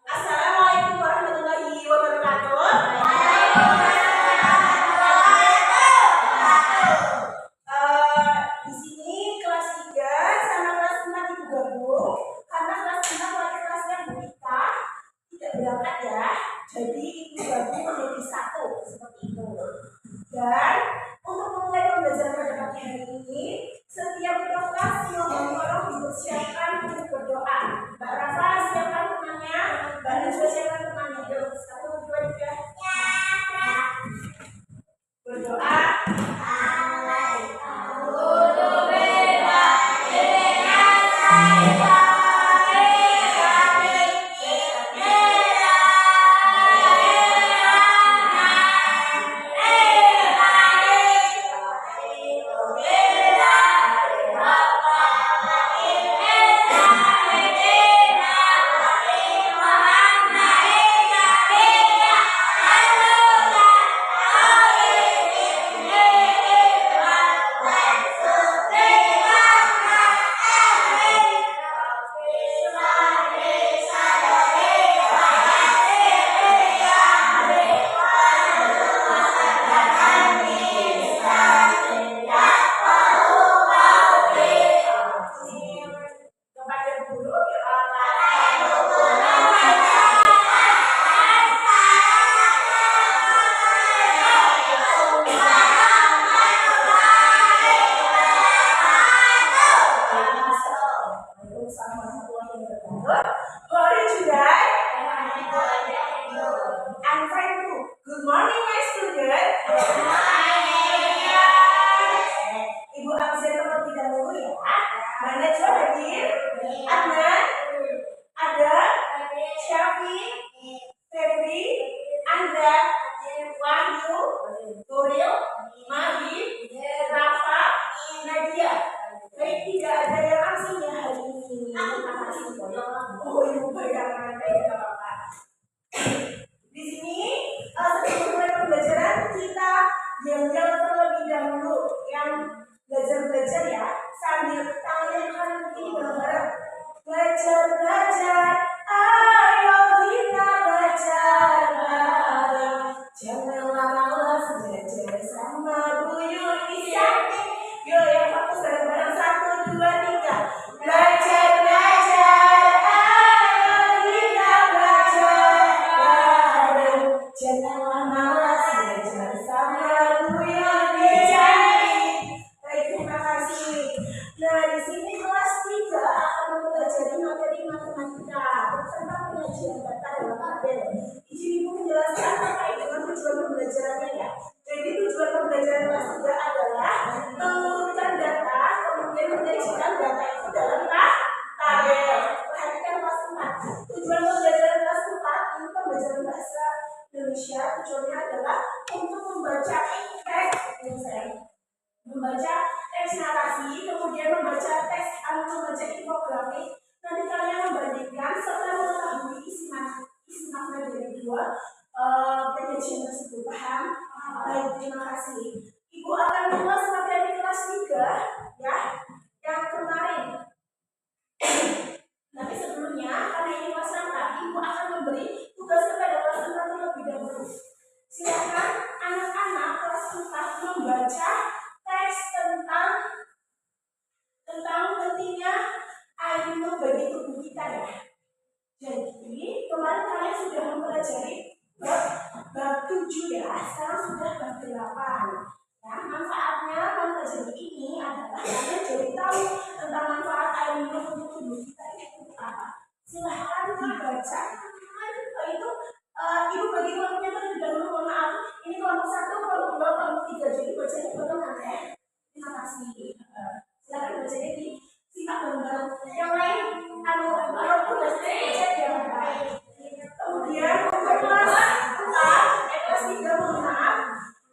Assalamualaikum warahmatullahi wabarakatuh. Di sini kelas 3 sama kelas 4 itu gabung karena kelas 5 pakai kelasnya Bu Ika tidak berangkat ya. Jadi itu gabung menjadi satu seperti itu. Dan untuk memulai pembelajaran pada pagi hari ini, setiap kelas orang dipersiapkan untuk berdoa. Mbak Rafa siapkan temannya, Mbak Najwa siapkan temannya. Yuk, 1, 2, 3. Berdoa.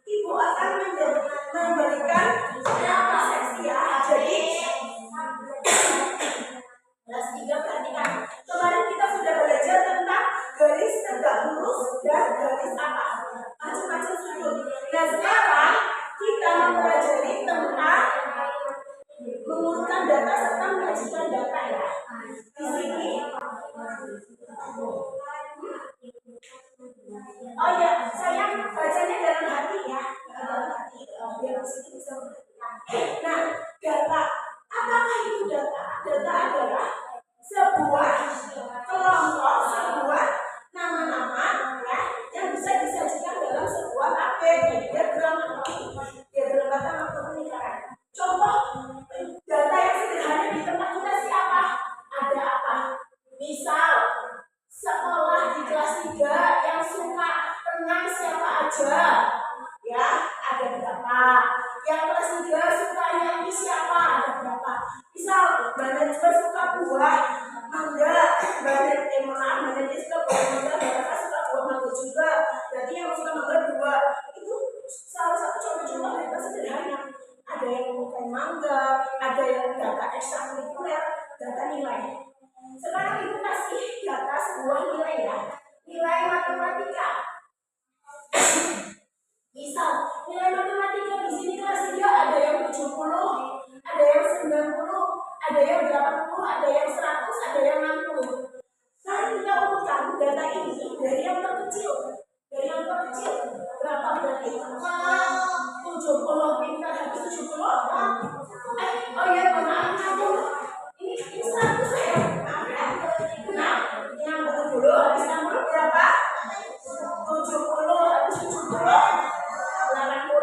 Ibu akan memberikan data serta menyajikan data ya. Di sini, oh ya, saya bacanya dalam hati ya, dalam hati biar di sini bisa mengerti. Nah, data, apakah itu data? Data adalah sebuah kelompok, sebuah nama-nama ya yang bisa disajikan dalam sebuah tabel, diagram atau pemikiran. Contoh data yang sederhana di tempat kita siapa? Ada apa? Misal sekolah di kelas 3 yang suka renang siapa aja? Ya, ada berapa? Yang kelas 3 suka nyanyi siapa? Ada berapa? Misal Mbak juga suka buah mangga, Mbak suka buah mangga, Mbak suka buah mangga juga. Berarti yang suka mangga 2. Itu salah satu contoh-contoh data sederhana. Ada yang bukan mangga, ada yang data ekstrakurikuler, data nilai. Sekarang ibu kasih data sebuah nilai ya, nilai matematika. Misal nilai matematika di sini kelas 3 ada yang 70, ada yang 90, ada yang 80, ada yang 100, ada yang 60. Nah kita urutkan data ini dari yang terkecil. Dari yang terkecil berapa berarti? 70 pintar habis 70. Oh ya maaf 60. Ini 100 ya. Nah, 60 dulu habis 60 berapa? 70 habis 70. 80,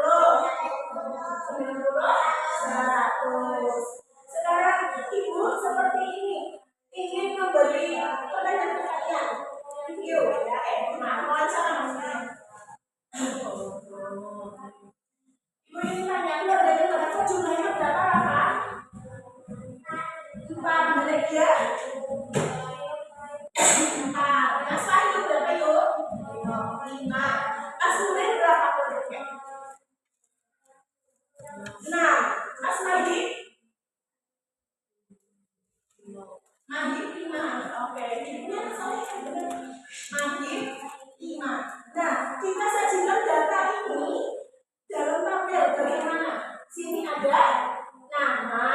90, 100. Sekarang ibu seperti ini ingin memberi pertanyaan ke kalian. Review ya, maaf wawancara maksudnya. Ibu ingin tanya keluarganya berapa, jumlahnya berapa apa? 4, benar ya? 4. Mas Fahmi berapa yuk? 5. Mas Nurin berapa keluarganya? 6. Mas Mahdi? Mahdi 5. Oke, ibunya saya benar. Mahdi 5. Nah, kita sajikan data ini dalam tabel bagaimana? Sini ada nama.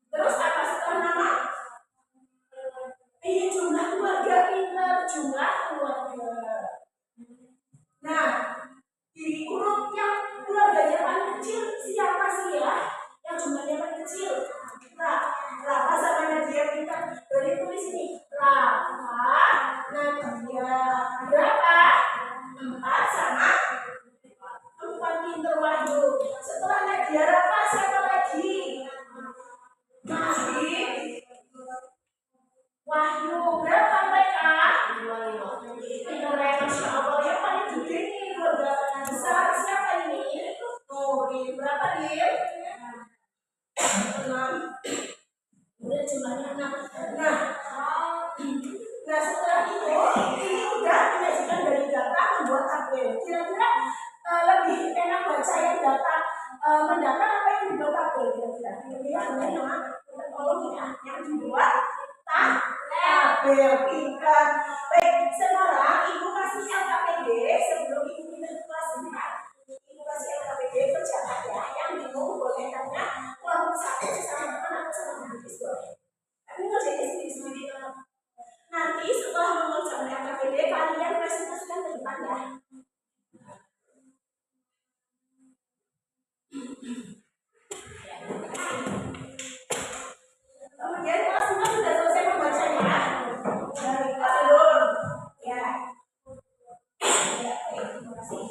Terus apa setelah nama? Ini jumlah keluarga kita, jumlah keluarga. Nah, di urut yang keluarganya paling kecil siapa sih ya? Yang jumlahnya paling kecil? Rafa sama Nadia kita. Dari tulis ini Rafa, Nadia. Berapa? 4 sama 4 pinter Wahyu. Setelah Nadia Rafa siapa lagi? Mahdi, Wahyu. Berapa mereka? 5. Masya Allah yang paling gede nih keluarga besar siapa ini? Nurin. Berapa dia? 6. Udah jumlahnya 6. Nah setelah itu ini udah menyajikan dari data membuat tabel. Kira-kira lebih enak baca yang data mendatar apa yang dibuat tabel kira-kira? Kira-kira tolong ya yang dibuat tabel pintar. Baik, sekarang ibu kasih LKPD sebelum ibu pindah ke kelas 4. Ibu kasih LKPD kerjaan ya, yang bingung boleh tanya kelompok 1 sesama teman atau sama habis boleh. Tapi ngerjainnya sendiri-sendiri. Nanti setelah mengerjakan LKPD kalian presentasikan ke depan ya. Kemudian kelas 5 sudah selesai membacanya. Dari alur ya. Terima kasih.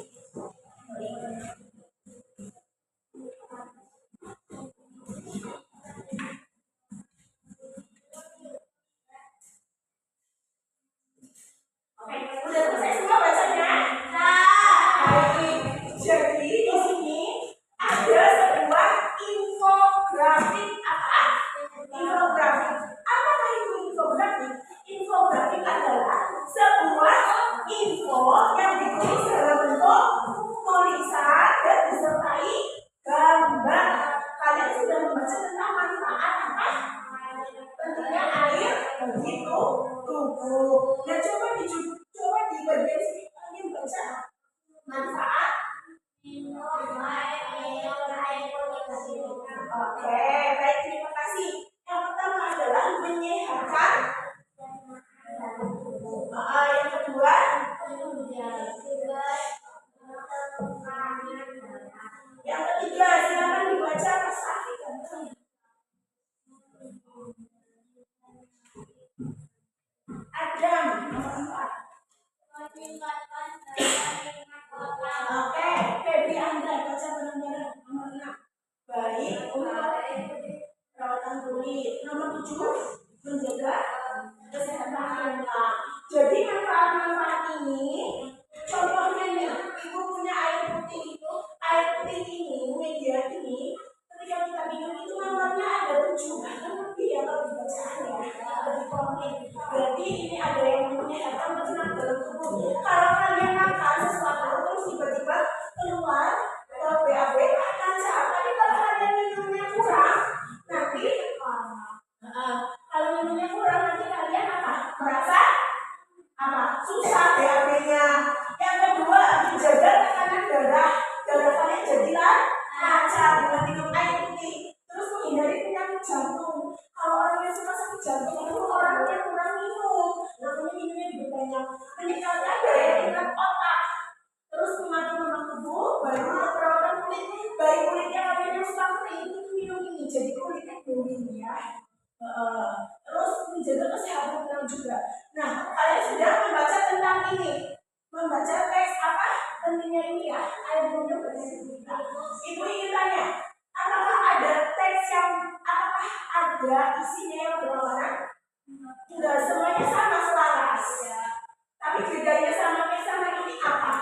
Oke, udah selesai semua bacanya? Baik. Jadi di sini ada sebuah infografik. Apa? Infografik. Apakah itu infografik? Infografik adalah sebuah info yang ditulis dalam bentuk tulisan dan disertai gambar. Kalian sudah membaca tentang manfaat apa? Pentingnya air bagi tubuh. Nah coba di bagian sini kalian baca manfaat. Oke, baik terima kasih. baik untuk perawatan kulit. Nomor 7, menjaga kesehatan tulang. Jadi manfaat-manfaat ini, contohnya nih, ibu punya air putih itu, air putih ini, media ini, ketika kita minum itu nomornya ada 7, bahkan lebih ya kalau dibacaan ya, lebih komplit. Berarti ini ada yang menyehatkan bersenang dalam tubuh. Kalau kalian makan sesuatu terus tiba-tiba keluar ke BAB, lancar. Tapi kalau kalian minumnya kurang, nanti kalau minumnya kurang nanti kalian apa? Merasa apa? Susah BAB-nya. Yang kedua, dijaga tekanan darah. Darah kalian jadilah lancar dengan minum air putih. Terus menghindari penyakit jantung. Kalau orang yang suka sakit jantung itu orang yang kurang minum. Makanya minumnya juga banyak. Meningkatkan daya ingat otak. Terus membantu tubuh, baik untuk perawatan kulit. Baik kulitnya kalian yang suka kering itu minum ini. Jadi kulitnya glowing ya. Terus menjaga kesehatan tulang juga. Nah, kalian sudah membaca tentang ini, membaca teks apa pentingnya ini ya, air minum bersertifikat. Ibu ingin tanya, apakah ada teks yang, apakah ada isinya yang berlawanan? Enggak, semuanya sama selaras. Tapi bedanya sama teks sama ini apa?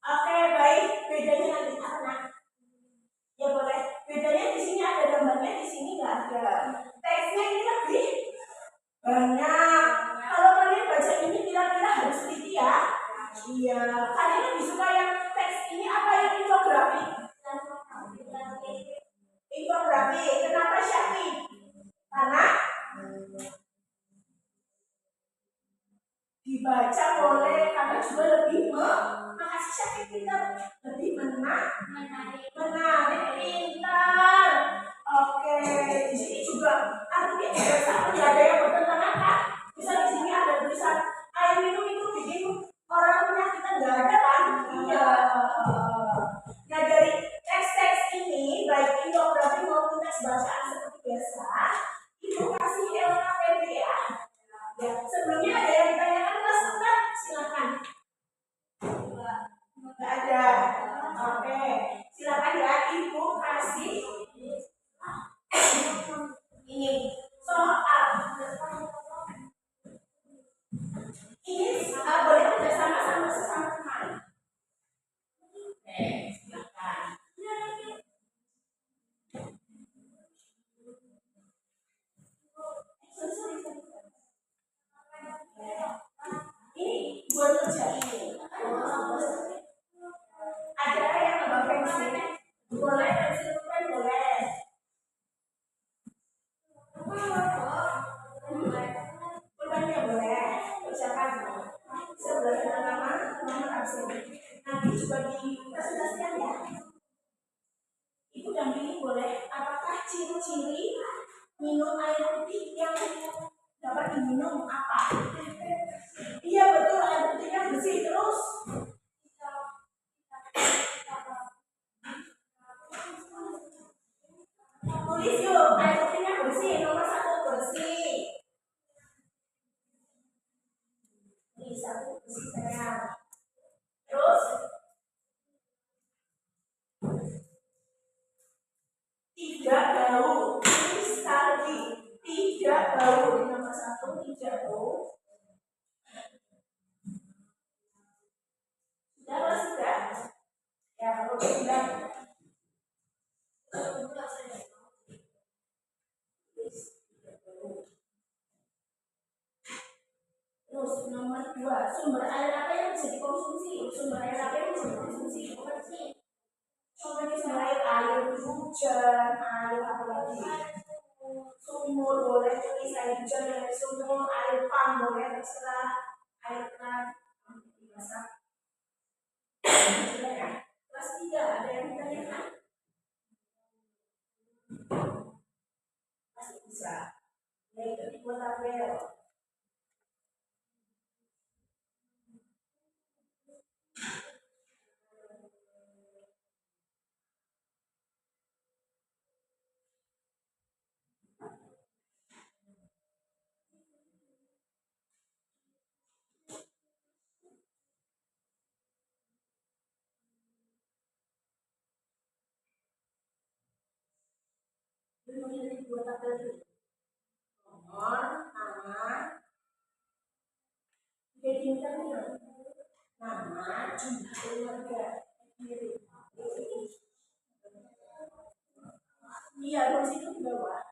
Oke, baik. Bedanya nanti apa? Ya boleh. Bedanya di sini ada gambarnya, di sini nggak ada. Teksnya ini lebih banyak. Kalau kalian baca ini kira-kira harus teliti ya. Iya. Kalian lebih suka yang teks ini apa yang infografi? Infografi. Kenapa Syafi? Karena dibaca boleh, karena juga lebih makasih Syafi pintar, lebih menarik, pintar. Oke, di sini juga artinya juga sama, tidak ada yang bertentangan kan? Misal di sini ada tulisan air minum itu bikin orang penyakitan, nggak ada kan? Iya. Nah dari teks-teks ini baik infografi maupun teks bacaan seperti biasa, ibu kasih LKPD ya. Ya, sebelumnya ada yang ditanyakan kelas 4? Silakan. Nggak ada. Oke, silakan ya, ibu kasih ini soal. Ini boleh kerjasama sama sesama teman. Oke, silakan. Ini buat kerja ini. Ada yang nggak pensil? Boleh pensil pen boleh. Pulpennya boleh. Ucapan sebelah nama absen. Nanti coba dipresentasikan ya. Ibu dampingi boleh. Apakah ciri-ciri minum air putih yang dapat diminum apa? Iya betul, air putihnya bersih terus. Tulis yuk, air putihnya bersih, nomor 1 bersih. Ini 1 bersih sayang. Terus tidak bau, tulis lagi. Tidak bau, di nomor 1 tidak bau. Sudah? Ya kalau bilang terus nomor 2, sumber air apa yang bisa dikonsumsi? Sumber air apa yang bisa dikonsumsi? Sumber air hujan, air apa lagi? Sumur boleh tulis air hujan, air sumur, air pump boleh terserah, air keran dimasak. Kelas 3 ada yang ditanyakan? Masih bisa. Yaitu dibuat tabel. memiliki dua tabel ini. Nomor, nama, identitasnya, nama, jumlah keluarga. Iya, di situ di bawah.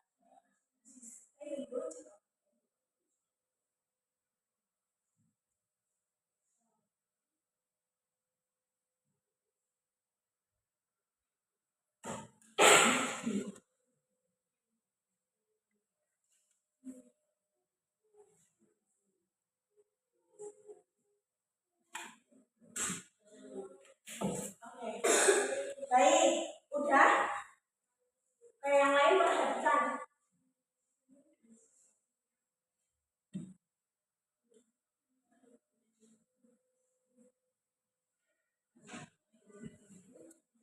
Baik, udah. Kayak yang lain perhatikan.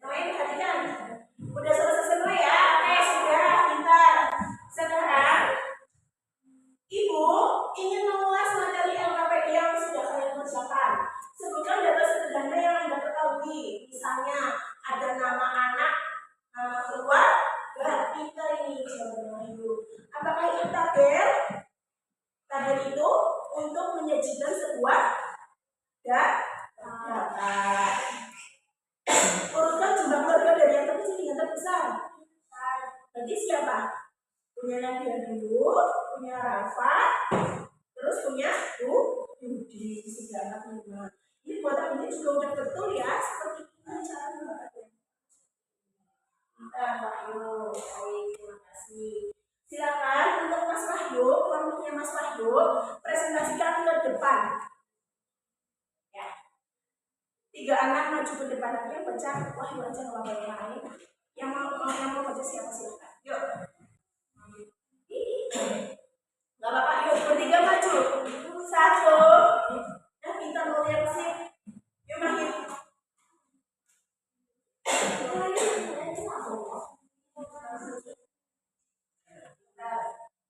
Lain perhatikan. Udah selesai semua ya? Oke, sudah, pintar. Sekarang, Ibu ingin mengulas materi LKPD yang sudah kalian kerjakan. Sebutkan data sederhana yang Anda ketahui. Misalnya, ada nama anak, nama keluarga. Pintar ini jawabannya Ibu. Apakah itu tabel? Tabel itu untuk menyajikan sebuah data. Urutkan jumlah keluarga dari yang terkecil hingga terbesar. Berarti siapa? Punya Nadia dulu, punya Rafa, terus punya Yudi. Sudah anak 5. Ini buat ini juga udah betul ya, seperti ini cara membuatnya. Wahyu, baik, terima kasih. Silakan untuk Mas Wahyu, kelompoknya Mas Wahyu, presentasikan ke depan. Ya. 3 anak maju ke depan, nanti yang baca Wahyu aja kalau ada yang lain. Yang mau baca siapa silakan. Yuk. Gak apa-apa, yuk bertiga maju. 1. Kita mau lihat sih. Yuk Mahir.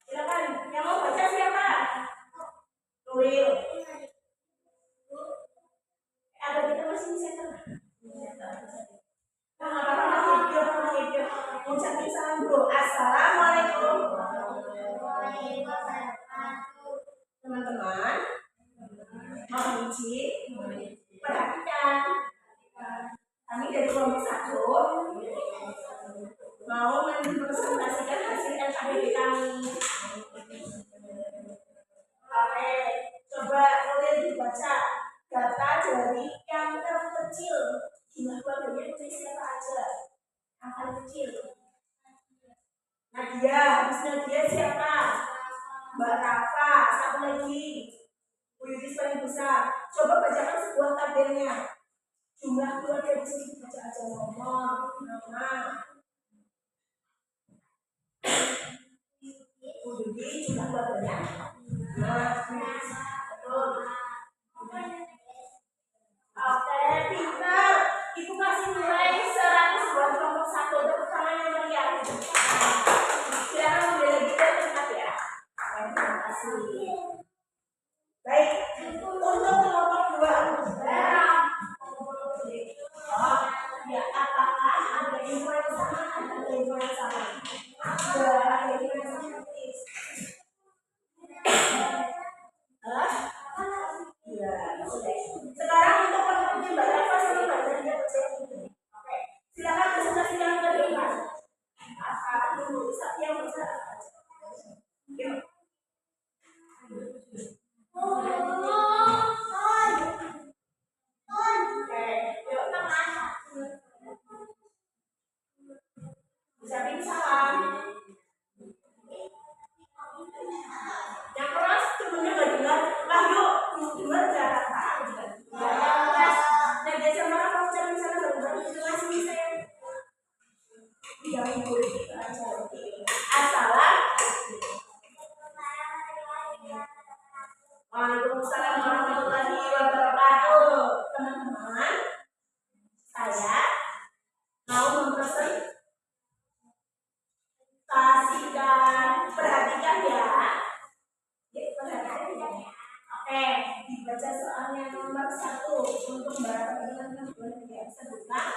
Silakan, yang mau baca siapa? Nuril. Ada kita masih bisa kan? Nah, apa-apa, Mahir. Ucapin salam dulu. Assalamualaikum. Teman-teman, mohon izin, perhatikan. Kami dari kelompok 1 mau mempresentasikan hasil LKPD kami. Oke, coba boleh dibaca data dari yang terkecil. Jumlah keluarganya punya siapa aja? Yang paling kecil. Nadia, habis Nadia siapa? Mbak Rafa, satu lagi. Bu Yudis paling besar. Coba bacakan sebuah tabelnya. Jumlah keluarga di sini baca aja nomor, nama. Bu Yudis jumlah keluarganya. Betul. Oke, pintar. Ibu kasih nilai 100 buat kelompok 1. Tepuk tangan yang meriah. Silakan membeli lagi tempat ya. Terima kasih. Baik, untuk kelompok 2 ya, apakah ada info yang sama? Ada info yang sama? Ada info yang sama? Iya, sekarang untuk kelompoknya Mbak Rafa sama Mbak Nadia. Oke, silakan presentasikan ke depan. Dulu, yang besar. Yuk. Ucapin salam. Yang keras temennya gak dengar. Lah yuk, dengar gak? Dan dia sama apa ucapin salam baru-baru. Terima kasih saya. Yang ikut aja. Assalam. Waalaikumsalam warahmatullahi wabarakatuh. Teman-teman, saya mau mempresentasikan, perhatikan ya. Perhatikan ya. Oke, dibaca soalnya nomor 1 untuk teman-teman boleh sebutkan.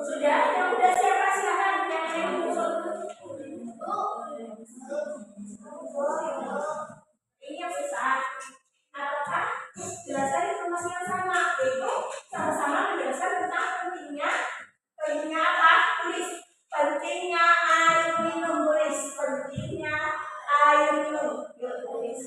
Sudah, yang udah siapa silakan yang ini yang susah. Apakah jelaskan informasi yang sama, yaitu sama-sama menjelaskan tentang pentingnya apa? Tulis pentingnya air minum, tulis pentingnya air minum. Yuk tulis.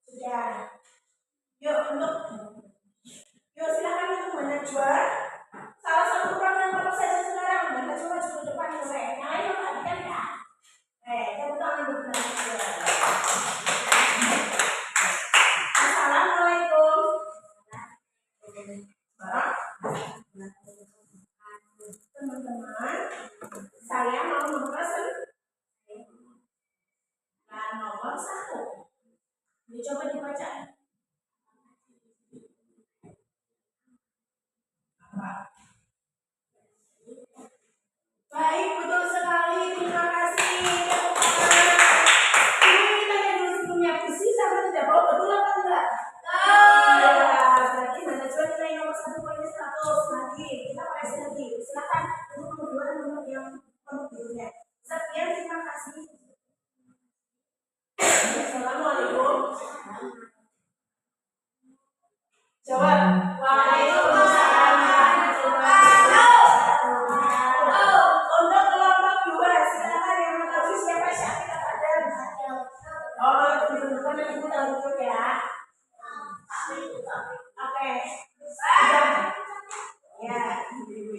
Sudah. Yuk silakan untuk manajer. Salah satu orang yang baru saja sekarang manajer maju ke depan mulai. Yang lain memperhatikan ya. Tepuk tangan untuk manajer. Assalamualaikum. Teman-teman, saya mau mempesan nomor 1. Dicoba dibaca. Baik, betul sekali. Terima kasih. Ini kita yang dulu sebelumnya besi sama tidak bawa, betul apa enggak? Ya, berarti manajemen nilai nomor 1 poinnya 100. Lagi, kita koreksi lagi. Silakan untuk nomor 2 nomor yang nomor berikutnya. Sekian, terima kasih. Assalamualaikum. Jawab. Waalaikumsalam warahmatullahi wabarakatuh. Untuk kelompok 2, silakan yang mengetahui siapa Syafiq Fadlan. Oh, teman-teman yang ibu tahu dulu ya. Oke. Sudah. Ya, ibu-ibu.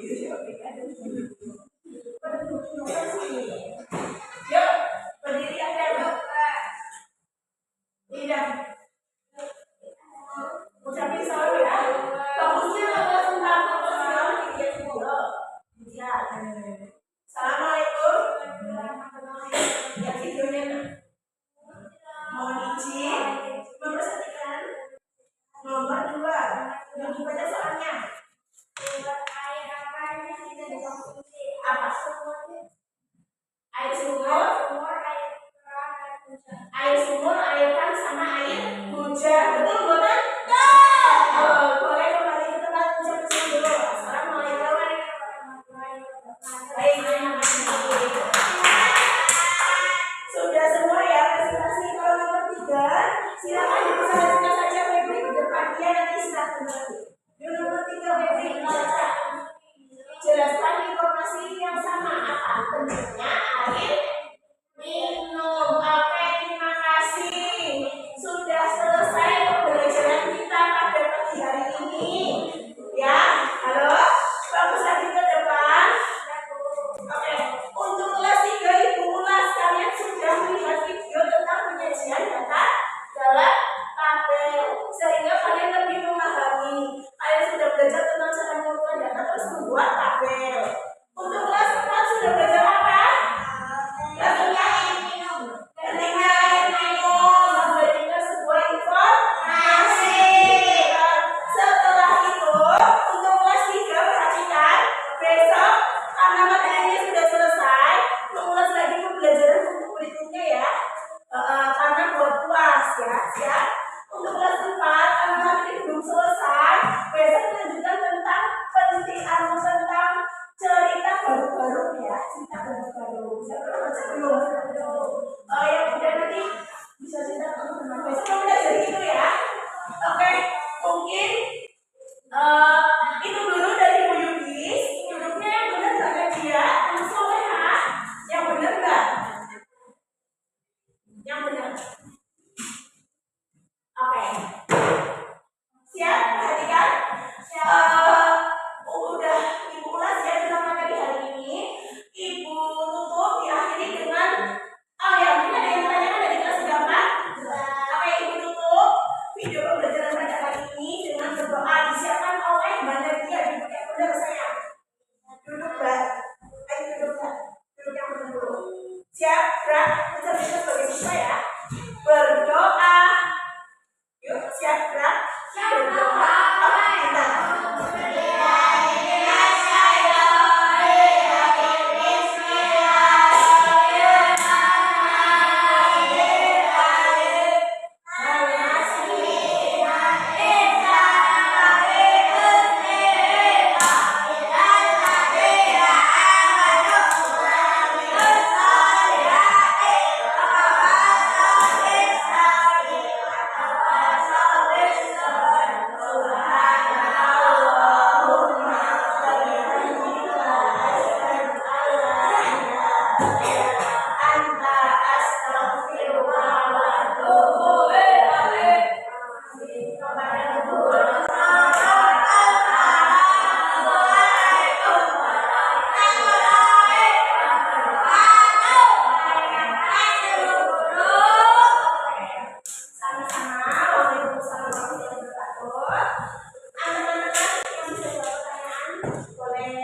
boleh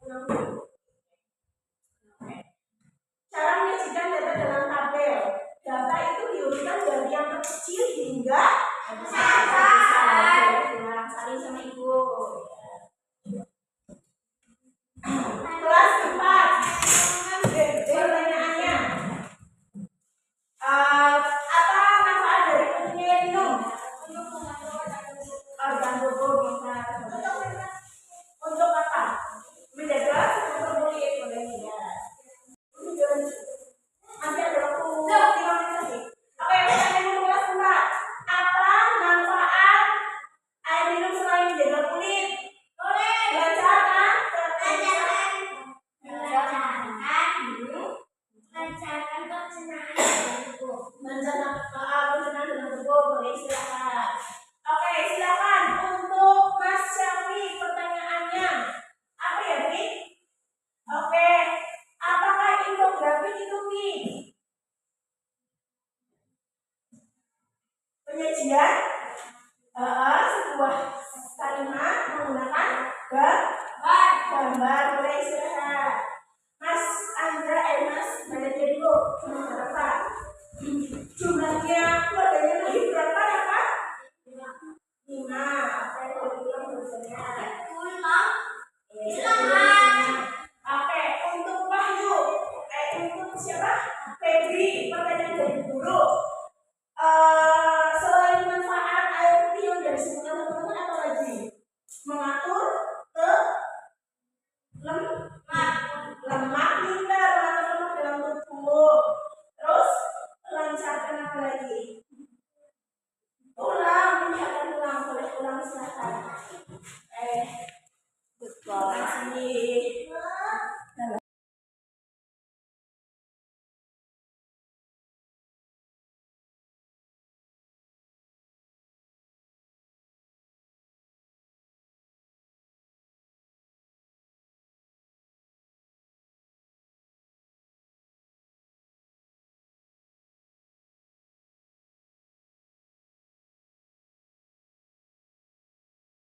ulang dulu. Cara menyajikan data dalam tabel. Data itu diurutkan dari yang terkecil hingga besar. Saling sama ibu. Kelas 4. Pertanyaannya. Apa manfaat dari pentingnya minum? Organ tubuh. Untuk apa? Menjaga struktur kulit. Boleh ya. Masih ada waktu 5 menit lagi. Oke, pertanyaan untuk kelas 4. Apa manfaat air minum selain menjaga kulit? Melancarkan pencernaan dalam tubuh. Boleh silakan. Oke, silakan untuk Mas Syafi pertanyaannya. Apa ya, Bi? Oke, apakah infografis itu, Bi? Penyajian sebuah kalimat menggunakan gambar. Boleh istirahat. Mas Andra, Mas belajar dulu. Berapa? Jumlahnya keluarganya lagi berapa ya, Pak? 5. Oke, kalau diulang tulisannya. Oke, untuk Wahyu, untuk siapa? Febri, pertanyaan dari guru. Selain manfaat air putih yang dari sebutkan teman-teman, apa lagi? Mengatur ke lemak pintar, mengatur lemak dalam tubuh. Terus melancarkan apa lagi? Tulang, menyehatkan tulang. Boleh ulang silahkan. Terima kasih.